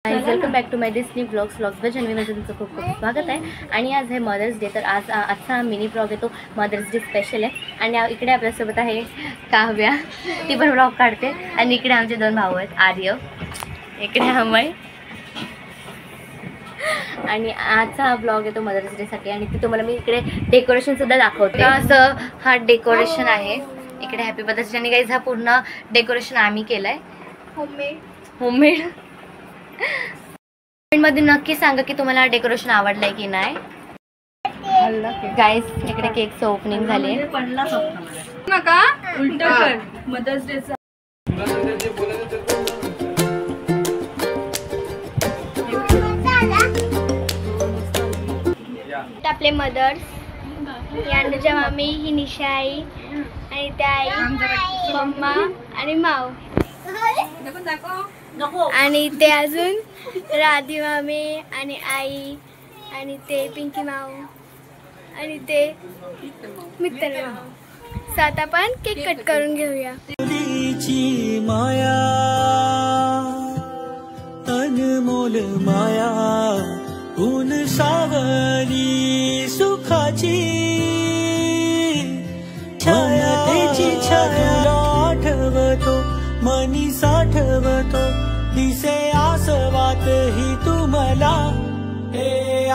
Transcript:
Welcome back to my this new blogs by जान्हवीमध्ये तुमचं खूप खूप स्वागत आहे। आणि आज आहे मदर्स डे, तर आजचा मिनी ब्लॉग आहे तो मदर्स डे स्पेशल आहे। आणि इकडे आपल्यासोबत आहे काव्या, ती पण ब्लॉग काढते। आणि इकडे आमचे दोन भाऊ आहेत, आर्य, इकडे अमय। आणि आजचा हा ब्लॉग आहे तो मदर्स डे साठी। आणि ते तुम्हाला मी इकडे डेकोरेशन सुद्धा दाखवते। असं हा डेकोरेशन आहे इकडे हॅपी मदर्स डे। आणि गाईज हा पूर्ण डेकोरेशन आम्ही केलाय, होममेड। मध्ये नक्की सांगा की तुम्हाला डेकोरेशन आवडलंय की नाही। गाइस इकडे केकचं ओपनिंग झाले। नका उलट कर मदर्स डे चा। आपले मदर्स, यांच्या मामी ही निशा आई आणि त्या आई मम्मा आणि माव आणि ते अजून राधी मामी आणि आई आणि ते पिंकी माऊ आणि ते मित्र माऊ। सात आपण केक कट करून घेऊया। माया अनमोल माया ऊन सावली सुखाची छायाची छाया आठवतो मनी साठवतो दिसे आसवात ही तुम्हाला हे